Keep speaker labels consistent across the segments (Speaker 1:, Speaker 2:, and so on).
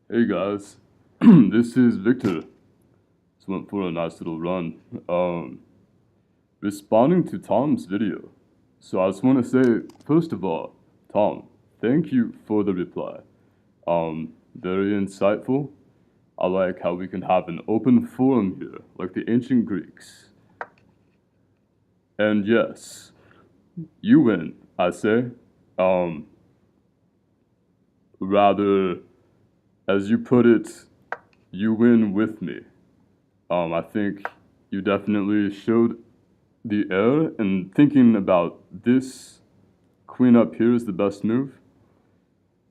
Speaker 1: Hey guys, this is Victor. Just went for a nice little run. Responding to Tom's video. So I just want to say, first of all, Tom, thank you for the reply. Very insightful. I like how we can have an open forum here, like the ancient Greeks. And yes, you win, I say. Um, Rather, as you put it, you win with me. I think you definitely showed the error in thinking about this queen up here is the best move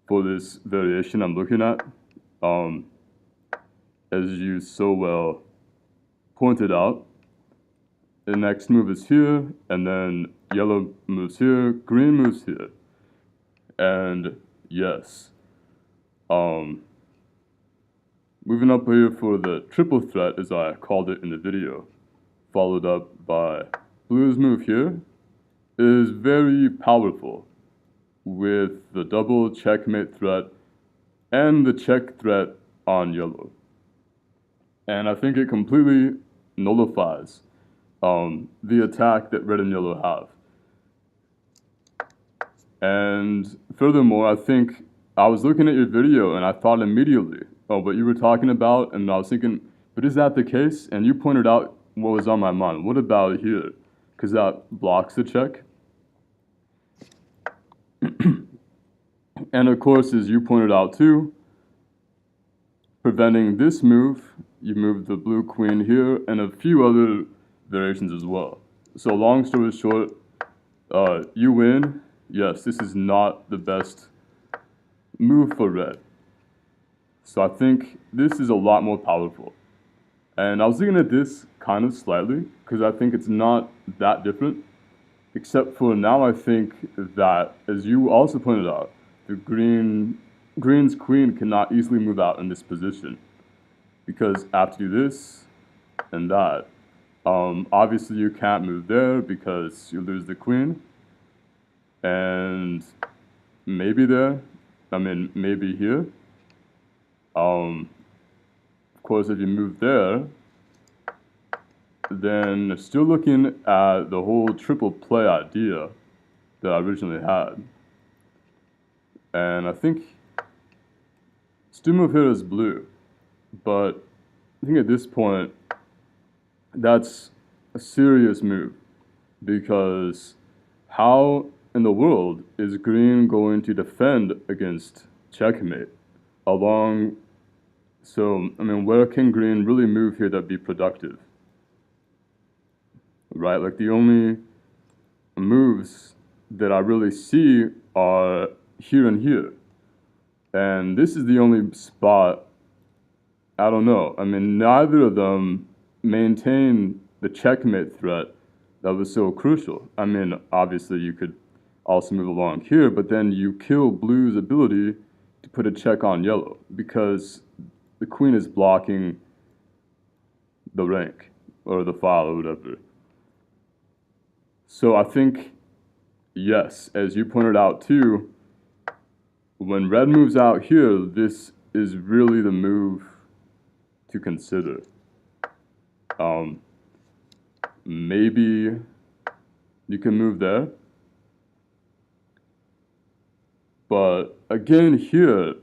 Speaker 1: for this variation I'm looking at. Um, as you so well pointed out, the next move is here, and then yellow moves here, green moves here. And yes, um, moving up here for the triple threat, as I called it in the video, followed up by blue's move here, is very powerful with the double checkmate threat and the check threat on yellow. And I think it completely nullifies the attack that red and yellow have. And furthermore, I think I was looking at your video and I thought immediately, oh, what you were talking about, and I was thinking, but is that the case? And you pointed out what was on my mind. What about here? Because that blocks the check. And of course, as you pointed out too, preventing this move, you move the blue queen here, and a few other variations as well. So long story short, you win. Yes, this is not the best move for red. So I think this is a lot more powerful. And I was looking at this kind of slightly, because I think it's not that different. Except for now I think that, as you also pointed out, the green's queen cannot easily move out in this position. Because I have to do this and that. Obviously you can't move there because you lose the queen. And maybe there, maybe here. Of course, if you move there, then still looking at the whole triple play idea that I originally had. And I think still move here is blue, but I think at this point, that's a serious move, because how in the world is green going to defend against checkmate along? So, where can green really move here that'd be productive? Right, like the only moves that I really see are here and here. And this is the only spot, I don't know. Neither of them maintain the checkmate threat that was so crucial. Obviously you could also move along here, but then you kill blue's ability to put a check on yellow, because the queen is blocking the rank, or the file, or whatever. So I think, yes, as you pointed out too, when red moves out here, this is really the move to consider. Maybe you can move there. But again here,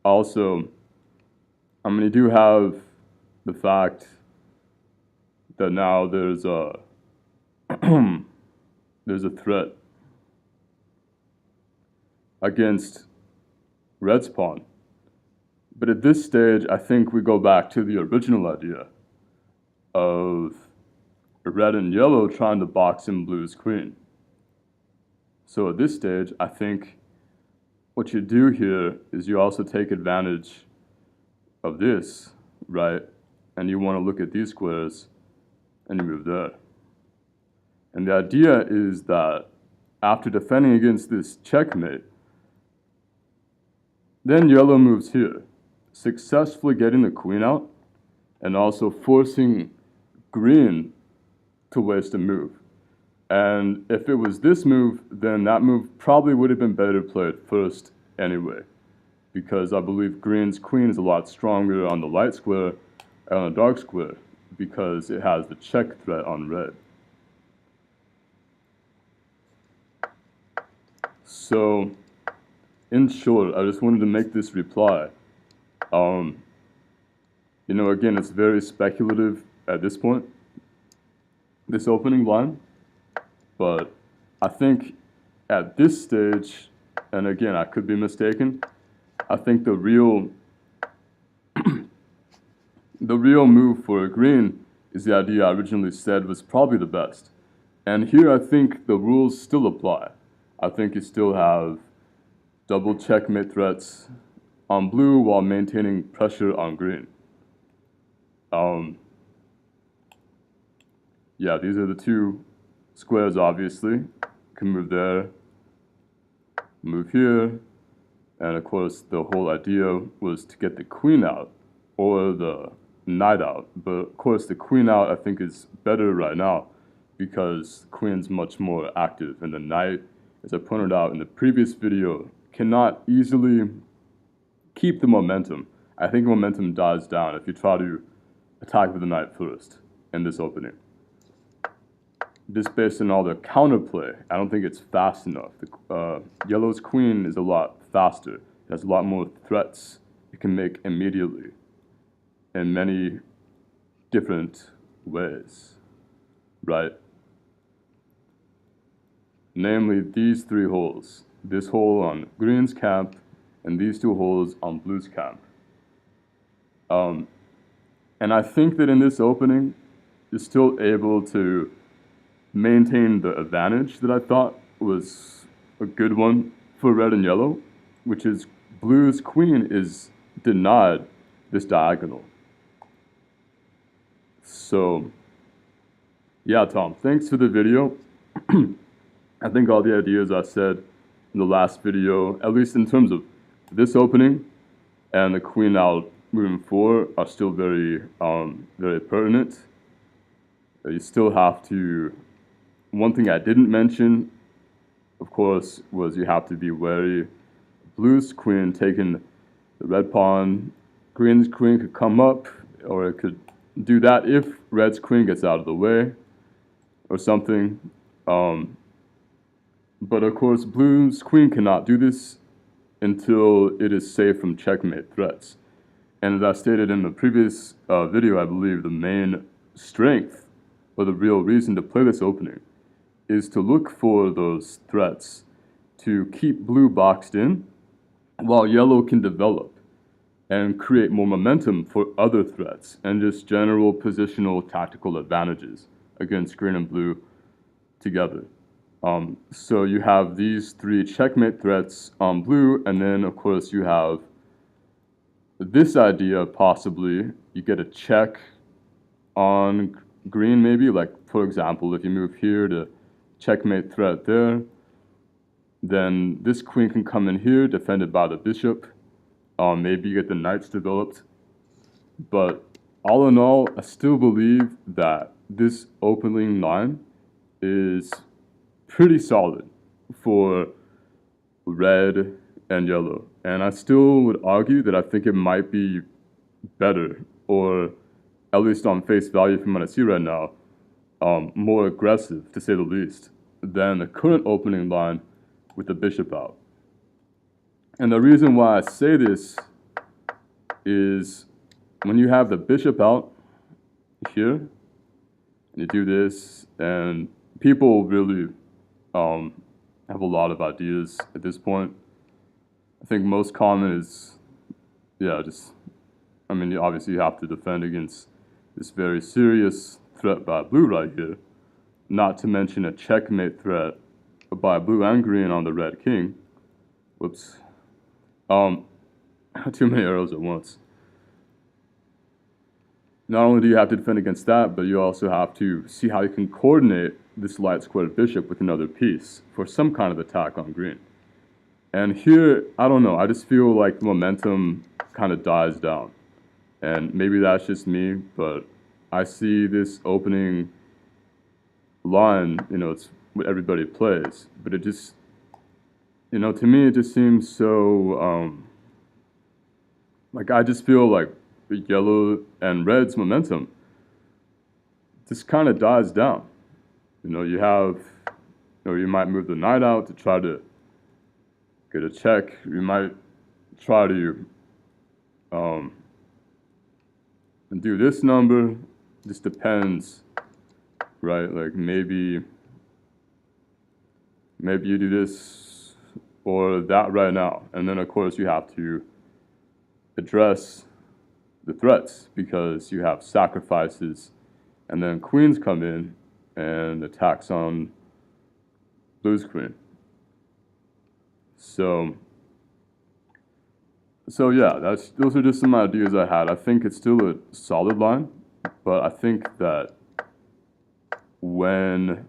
Speaker 1: also, you do have the fact that now there's a there's a threat against red's pawn. But at this stage, I think we go back to the original idea of red and yellow trying to box in blue's queen. So at this stage, I think what you do here is you also take advantage of this, right? And you want to look at these squares, and you move there. And the idea is that after defending against this checkmate, then yellow moves here, successfully getting the queen out, and also forcing green to waste a move. And if it was this move, then that move probably would have been better played first anyway, because I believe green's queen is a lot stronger on the light square and on the dark square because it has the check threat on red. So, in short, I just wanted to make this reply. You know, again, it's very speculative at this point, this opening line, but I think at this stage, and again, I could be mistaken, I think the real move for a green is the idea I originally said was probably the best. And here I think the rules still apply. I think you still have double checkmate threats on blue while maintaining pressure on green. Yeah, these are the two squares, obviously. Can move there, move here, and of course the whole idea was to get the queen out or the knight out. But of course the queen out I think is better right now because the queen's much more active, and the knight, as I pointed out in the previous video, cannot easily keep the momentum. I think momentum dies down if you try to attack with the knight first in this opening. Just based on all the counterplay, I don't think it's fast enough. Yellow's queen is a lot faster. It has a lot more threats it can make immediately in many different ways, right? Namely, these three holes. This hole on green's camp and these two holes on blue's camp. And I think that in this opening, you're still able to maintain the advantage that I thought was a good one for red and yellow, which is blue's queen is denied this diagonal. So, yeah, Tom, thanks for the video. I think all the ideas I said in the last video, at least in terms of this opening and the queen out moving forward, are still very, very pertinent. You still have to. One thing I didn't mention, of course, was you have to be wary. Blue's queen taking the red pawn. Green's queen could come up, or it could do that if red's queen gets out of the way or something. But of course, blue's queen cannot do this until it is safe from checkmate threats. And as I stated in the previous video, I believe the main strength or the real reason to play this opening is to look for those threats to keep blue boxed in while yellow can develop and create more momentum for other threats and just general positional tactical advantages against green and blue together. So you have these three checkmate threats on blue, and then of course you have this idea, possibly you get a check on green, maybe, like for example, if you move here to checkmate threat there, then this queen can come in here defended by the bishop. Maybe you get the knights developed, but all in all, I still believe that this opening line is pretty solid for red and yellow, and I still would argue that I think it might be better, or at least on face value from what I see right now, more aggressive, to say the least, than the current opening line with the bishop out. And the reason why I say this is when you have the bishop out here, and you do this, and people really have a lot of ideas at this point. I think most common is, yeah, just, I mean, obviously you have to defend against this very serious threat by blue right here, not to mention a checkmate threat by blue and green on the red king. Whoops. Too many arrows at once. Not only do you have to defend against that, but you also have to see how you can coordinate this light squared bishop with another piece for some kind of attack on green. And here, I don't know, I just feel like the momentum kind of dies down. And maybe that's just me, but I see this opening line, you know, it's what everybody plays, but it just, you know, to me it just seems so Like I just feel like the yellow and red's momentum just kind of dies down. You know, you might move the knight out to try to get a check. You might try to um, do this number. Just depends, right? Like maybe you do this or that right now, and then of course you have to address the threats because you have sacrifices, and then queens come in and attacks on blue's queen. So yeah, those are just some ideas I had. I think it's still a solid line, but I think that when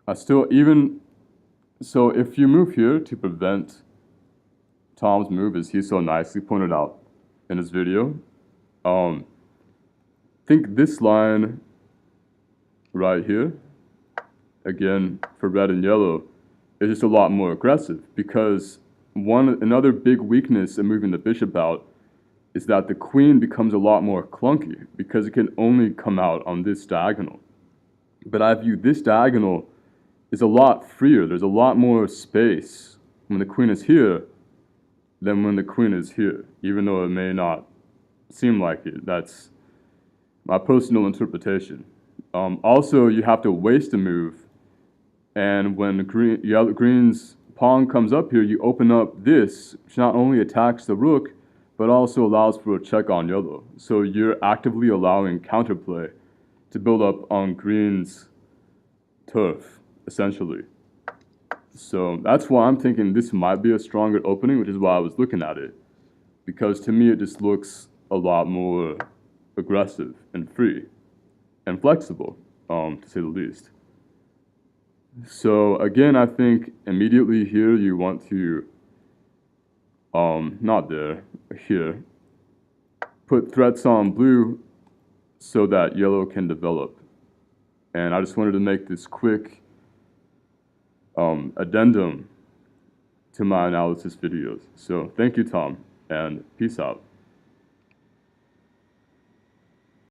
Speaker 1: I still even so if you move here to prevent Tom's move, as he so nicely pointed out in his video, think this line right here, again for red and yellow, is just a lot more aggressive because another big weakness in moving the bishop out is that the queen becomes a lot more clunky because it can only come out on this diagonal. But I view this diagonal is a lot freer. There's a lot more space when the queen is here than when the queen is here, even though it may not seem like it. That's my personal interpretation. Also, you have to waste a move, and when green's pawn comes up here, you open up this, which not only attacks the rook, but also allows for a check on yellow. So you're actively allowing counterplay to build up on green's turf, essentially. So that's why I'm thinking this might be a stronger opening, which is why I was looking at it. Because to me, it just looks a lot more aggressive and free and flexible, to say the least. So again, I think immediately here you want to, not there, here, put threats on blue so that yellow can develop. And I just wanted to make this quick addendum to my analysis videos. So thank you, Tom, and peace out.